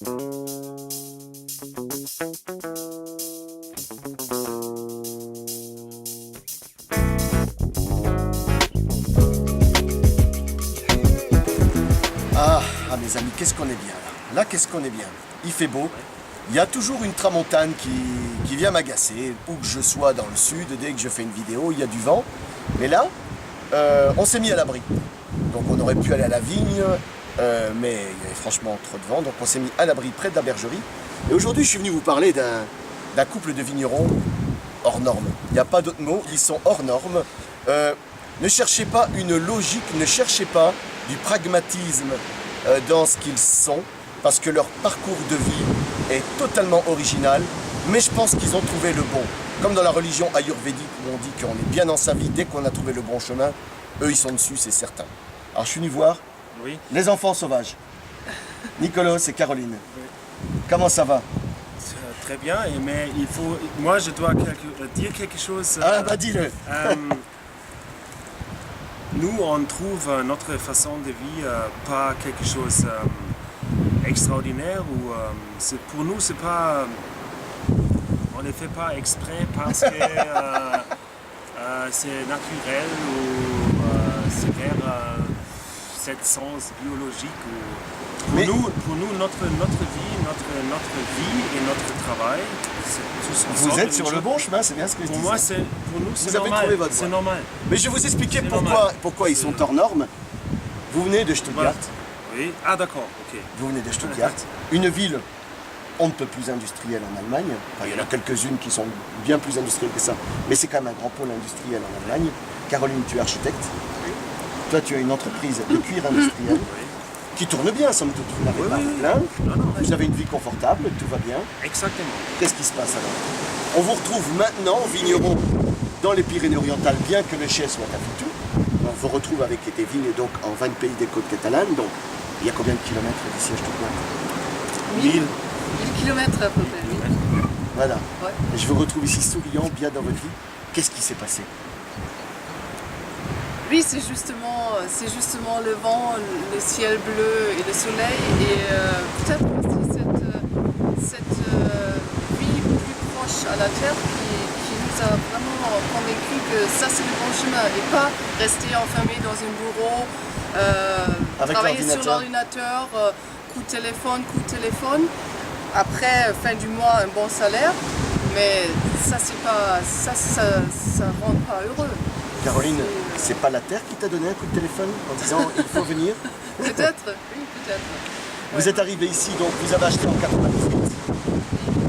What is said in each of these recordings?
Ah mes amis, qu'est-ce qu'on est bien là. Là, qu'est-ce qu'on est bien. Il fait beau. Il y a toujours une tramontane qui vient m'agacer. Où que je sois dans le sud, dès que je fais une vidéo, il y a du vent. Mais là, on s'est mis à l'abri. Donc on aurait pu aller à la vigne, mais il y avait franchement trop de vent. Donc on s'est mis à l'abri près de la bergerie. Et aujourd'hui, je suis venu vous parler d'un couple de vignerons hors norme. Il n'y a pas d'autre mot, ils sont hors norme. Ne cherchez pas une logique, ne cherchez pas du pragmatisme dans ce qu'ils sont, parce que leur parcours de vie est totalement original, mais je pense qu'ils ont trouvé le bon. Comme dans la religion ayurvédique où on dit qu'on est bien dans sa vie dès qu'on a trouvé le bon chemin, eux ils sont dessus, c'est certain. Alors je suis venu voir les enfants sauvages. Nicolas et Caroline. Oui. Comment ça va? Très bien, mais moi je dois dire quelque chose. Ah bah dis-le. Nous on trouve notre façon de vie pas quelque chose extraordinaire ou pour nous c'est pas, on ne fait pas exprès parce que c'est naturel ou c'est vers cette sens biologique. Pour nous, notre vie et notre travail, c'est tous ensemble. Vous êtes sur le bon chemin, c'est bien ce que je dis. Pour nous, c'est vous avez normal. trouvé votre C'est voie. normal. Mais je vais vous expliquer normal. pourquoi ils sont hors normes. Vous venez de Stuttgart. Voilà. Oui. Ah d'accord, ok. Vous venez de Stuttgart, une ville on ne peut plus industrielle en Allemagne. Enfin, il y en a quelques-unes qui sont bien plus industrielles que ça, mais c'est quand même un grand pôle industriel en Allemagne. Caroline, tu es architecte. Toi, tu as une entreprise de cuir industriel qui tourne bien, somme toute. Vous n'avez pas à vous plaindre. Vous avez une vie confortable, tout va bien. Exactement. Qu'est-ce qui se passe alors? On vous retrouve maintenant, vignerons, dans les Pyrénées-Orientales, bien que le chai soit à Fitou. On vous retrouve avec des vignes donc, en 20 pays des côtes catalanes. Donc, il y a combien de kilomètres d'ici à Stuttgart? 1000 kilomètres à peu près. Oui. Voilà. Ouais. Je vous retrouve ici souriant, bien dans votre vie. Qu'est-ce qui s'est passé? Oui, c'est justement le vent, le ciel bleu et le soleil et peut-être aussi cette vie plus proche à la terre qui nous a vraiment convaincus que ça c'est le bon chemin et pas rester enfermé dans un bureau, travailler sur l'ordinateur, coup de téléphone, après fin du mois un bon salaire, mais ça rend pas heureux. Caroline, c'est pas la Terre qui t'a donné un coup de téléphone en disant il faut venir? Peut-être, oui, peut-être. Vous êtes arrivé ici, donc vous avez acheté en 98,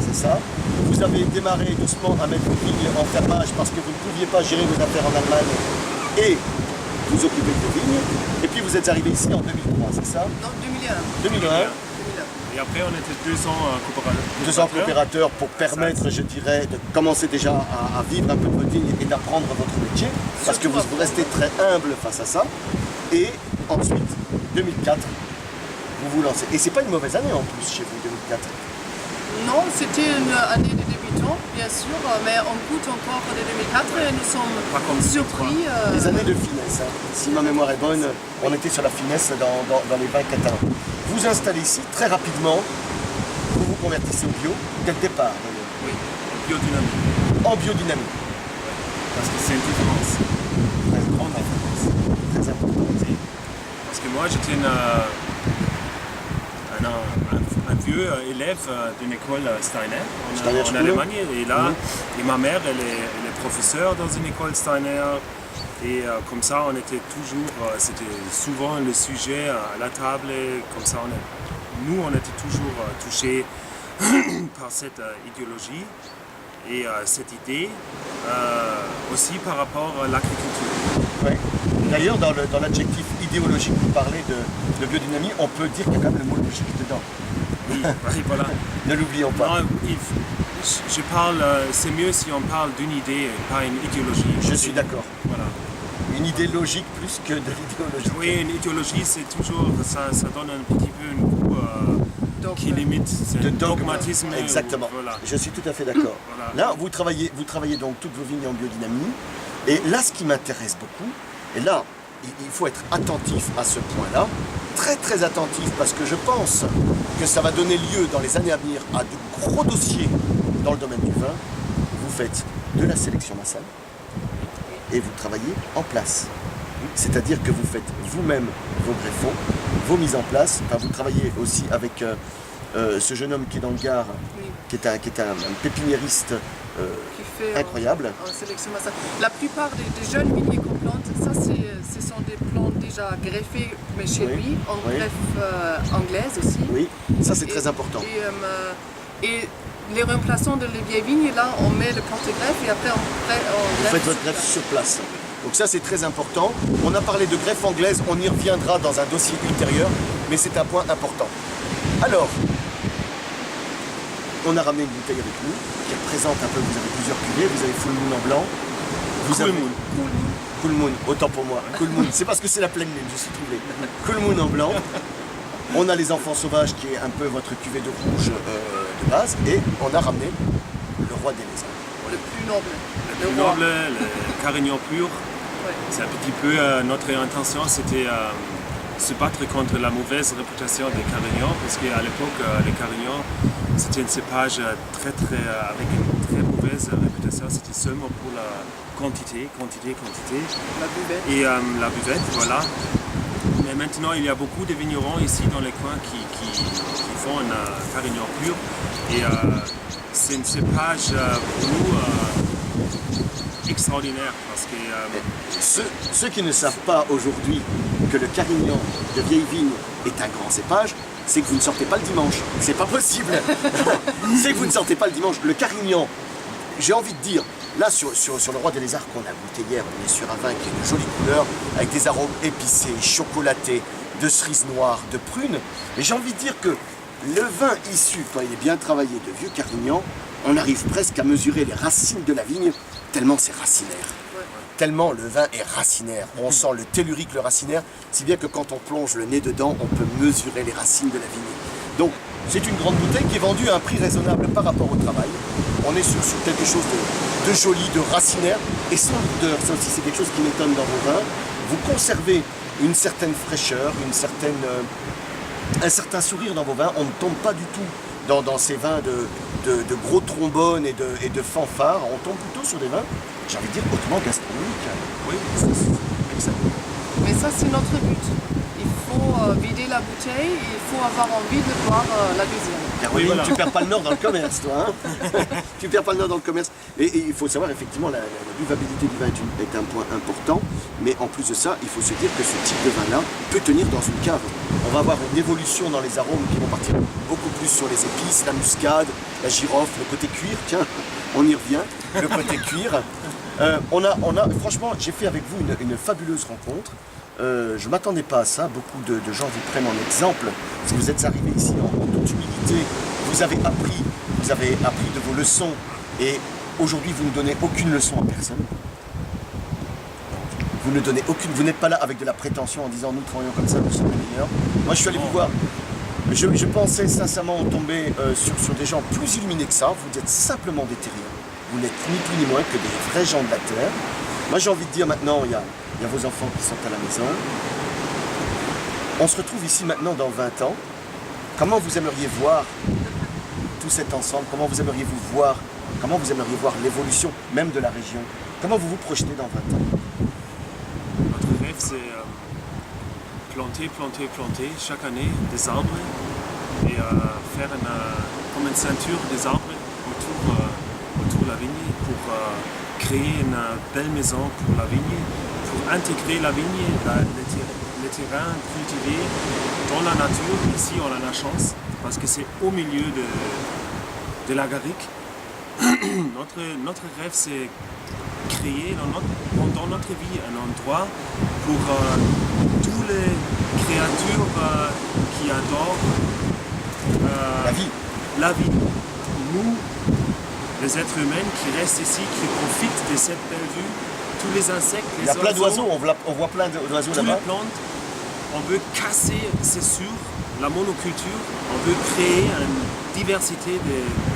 c'est ça? Vous avez démarré doucement à mettre vos vignes en fermage parce que vous ne pouviez pas gérer vos affaires en Allemagne et vous occuper de vos vignes. Et puis vous êtes arrivé ici en 2003, c'est ça? Non, 2001. 2001. Et après on était 2 ans coopérateurs. 2 ans coopérateurs pour permettre, je dirais, de commencer déjà à vivre un peu de votre vie et d'apprendre votre métier. Parce que vous restez très humble face à ça. Et ensuite, 2004, vous vous lancez. Et c'est pas une mauvaise année en plus chez vous, 2004. Non, c'était une année de débutant, bien sûr, mais on goûte encore de 2004 et nous sommes surpris. Les années de finesse, hein. Si ma mémoire est bonne, on était sur la finesse dans les vins catalans. Vous installez ici très rapidement, vous vous convertissez au bio dès le départ. Oui, biodynamie. En biodynamie. Parce que c'est une différence. Une grande différence. Très important. Parce que moi j'étais un vieux élève d'une école Steiner en Allemagne et là et ma mère elle est professeure dans une école Steiner et comme ça on était toujours, c'était souvent le sujet à la table et comme ça on était toujours touchés par cette idéologie et cette idée aussi par rapport à l'agriculture. Ouais. D'ailleurs, dans l'adjectif idéologique, vous parlez de biodynamie, on peut dire qu'il y a quand même le mot logique dedans. Oui, voilà. Ne l'oublions pas. Non, je parle, c'est mieux si on parle d'une idée, pas une idéologie. Je suis d'accord. Voilà. Une idée logique plus que de l'idéologie. Oui, une idéologie, c'est toujours, ça donne un petit peu un goût qui limite, c'est de dogmatisme. Exactement. Voilà. Je suis tout à fait d'accord. Voilà. Là, vous travaillez donc toutes vos vignes en biodynamie. Et là, ce qui m'intéresse beaucoup, et là, il faut être attentif à ce point-là, très très attentif parce que je pense que ça va donner lieu dans les années à venir à de gros dossiers dans le domaine du vin. Vous faites de la sélection massale et vous travaillez en place. C'est-à-dire que vous faites vous-même vos greffons, vos mises en place. Enfin, vous travaillez aussi avec ce jeune homme qui est dans le Gard, Oui. qui est un pépiniériste Qui fait incroyable. en sélection massale. La plupart des jeunes vignes qu'on plante, ça ce sont des plantes déjà greffées, mais chez Oui, lui, en oui. greffe anglaise aussi. Oui, ça c'est Et- très important. Et les remplaçants de les vieilles vignes, là, on met le plante-greffe et après on Vous faites votre greffe sur place. Donc ça c'est très important. On a parlé de greffe anglaise, on y reviendra dans un dossier ultérieur, mais c'est un point important. Alors, on a ramené une bouteille avec nous qui représente un peu, vous avez plusieurs cuvées, vous avez Full Moon en blanc, vous Cool avez Moon. Cool Moon, autant pour moi, Cool Moon, c'est parce que c'est la pleine lune, je suis troublé. Cool Moon en blanc, on a les enfants sauvages qui est un peu votre cuvée de rouge de base, et on a ramené le roi des lézards. Le plus noble. Le plus roi. noble, le Carignan pur. Ouais. C'est un petit peu notre intention, c'était se battre contre la mauvaise réputation des Carignans, parce qu'à l'époque, les Carignans, c'était un cépage avec une très mauvaise réputation. C'était seulement pour la quantité. La buvette. Et la buvette, voilà. Mais maintenant, il y a beaucoup de vignerons ici dans les coins qui font un Carignan pur. Et c'est un cépage pour nous extraordinaire parce que Ceux qui ne savent pas aujourd'hui que le Carignan de vieille vigne est un grand cépage, c'est que vous ne sortez pas le dimanche. C'est pas possible. C'est que vous ne sortez pas le dimanche. Le Carignan, j'ai envie de dire, là sur le roi des lézards qu'on a goûté hier, on est sur un vin qui a une jolie couleur, avec des arômes épicés, chocolatés, de cerises noires, de prunes. Mais j'ai envie de dire que le vin issu, quand il est bien travaillé de vieux Carignan, on arrive presque à mesurer les racines de la vigne, tellement c'est racinaire. Tellement le vin est racinaire. On sent le tellurique, le racinaire, si bien que quand on plonge le nez dedans, on peut mesurer les racines de la vigne. Donc, c'est une grande bouteille qui est vendue à un prix raisonnable par rapport au travail. On est sur quelque chose de joli, de racinaire et sans lourdeur. Ça aussi, c'est quelque chose qui m'étonne dans vos vins. Vous conservez une certaine fraîcheur, un certain sourire dans vos vins. On ne tombe pas du tout dans ces vins de gros trombones et de fanfares. On tombe plutôt sur des vins, j'ai envie de dire, hautement gastronomiques. oui, c'est exact. Mais ça, c'est notre but. Il faut vider la bouteille et il faut avoir envie de boire la deuxième. Caroline, voilà. tu perds pas le nord dans le commerce, toi. Hein. Tu perds pas le nord dans le commerce. Et il faut savoir, effectivement, la buvabilité du vin est un point important. Mais en plus de ça, il faut se dire que ce type de vin-là peut tenir dans une cave. On va avoir une évolution dans les arômes qui vont partir beaucoup plus sur les épices, la muscade, la girofle, le côté cuir. Tiens, on y revient, le côté cuir. Franchement, j'ai fait avec vous une fabuleuse rencontre. Je ne m'attendais pas à ça. Beaucoup de gens vous prennent en exemple. Si vous êtes arrivé ici en toute humilité, vous avez appris de vos leçons et aujourd'hui vous ne donnez aucune leçon à personne. Vous ne donnez aucune, vous n'êtes pas là avec de la prétention en disant nous travaillons comme ça, nous sommes les meilleurs. Moi je suis allé vous voir. Je pensais sincèrement tomber sur des gens plus illuminés que ça. Vous êtes simplement des terriens. Vous n'êtes ni plus ni moins que des vrais gens de la terre. Moi j'ai envie de dire maintenant, il y a vos enfants qui sont à la maison. On se retrouve ici maintenant dans 20 ans. Comment vous aimeriez voir tout cet ensemble? Comment vous aimeriez voir l'évolution même de la région? Comment vous vous projetez dans 20 ans? Notre rêve, c'est planter chaque année des arbres et faire comme une ceinture des arbres autour de la vigne pour créer une belle maison pour la vigne, pour intégrer la vigne, les terrains cultivés dans la nature. Ici, on a la chance parce que c'est au milieu de la garrigue. Notre rêve, c'est créer dans notre vie un endroit pour toutes les créatures qui adorent la vie. Nous, les êtres humains qui restent ici, qui profitent de cette belle vue, tous les insectes, les Il y a plein d'oiseaux, on voit plein d'oiseaux toutes là-bas. les plantes. On veut casser, c'est sûr, la monoculture. On veut créer une diversité de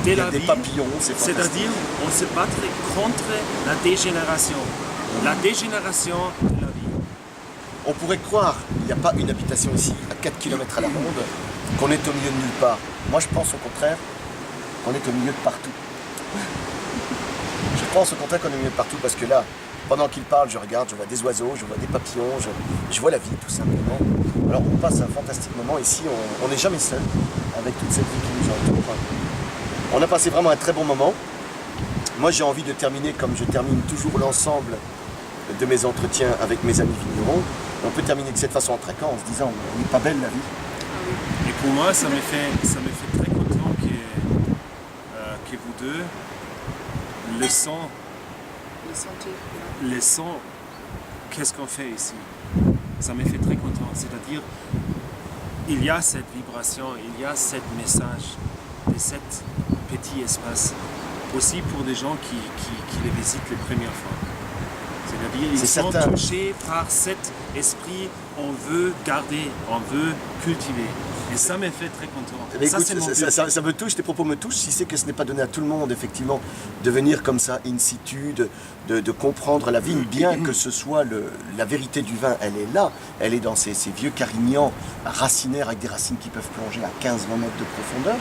Il y la a des vie. papillons, c'est fantastique. C'est-à-dire, on se battrait contre la dégénération. La dégénération de la vie. On pourrait croire, il n'y a pas une habitation ici, à 4 km à la ronde, qu'on est au milieu de nulle part. Moi, je pense au contraire qu'on est au milieu de partout. Je pense au contraire qu'on est au milieu de partout parce que là, pendant qu'il parle, je regarde, je vois des oiseaux, je vois des papillons, je vois la vie tout simplement. Alors on passe un fantastique moment ici, on n'est jamais seul avec toute cette vie qui nous entoure. On a passé vraiment un très bon moment. Moi j'ai envie de terminer comme je termine toujours l'ensemble de mes entretiens avec mes amis vignerons. On peut terminer de cette façon en traquant en se disant « n'est pas belle la vie ». Et pour moi, ça me fait très content que vous deux, le son, qu'est-ce qu'on fait ici. Ça me fait très content. C'est-à-dire, il y a cette vibration, il y a ce message de cet petit espace. Aussi pour des gens qui les visitent les premières fois. C'est-à-dire, ils sont touchés par cet esprit, on veut garder, on veut cultiver. Et ça me fait très content. Écoute, ça me touche, tes propos me touchent, si c'est que ce n'est pas donné à tout le monde, effectivement, de venir comme ça, in situ, de comprendre la vigne, bien que ce soit la vérité du vin, elle est là, elle est dans ces vieux carignans racinaires avec des racines qui peuvent plonger à 15-20 mètres de profondeur,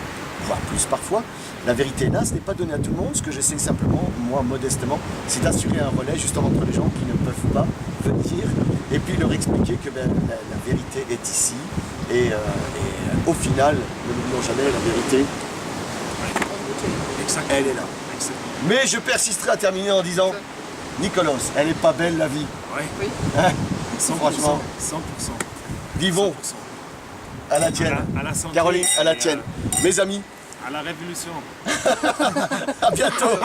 voire plus parfois. La vérité est là, ce n'est pas donné à tout le monde. Ce que j'essaie simplement, moi, modestement, c'est d'assurer un relais justement entre les gens qui ne peuvent pas venir et puis leur expliquer que la vérité est ici. Et au final, ne l'oublions jamais, la vérité, elle est là. Exactement. Mais je persisterai à terminer en disant, Nicolas, elle n'est pas belle la vie. Oui. Hein 100%. Franchement, 100%. vivons 100%. à la tienne. À la santé. Caroline, à la tienne. Mes amis, à la révolution. à bientôt.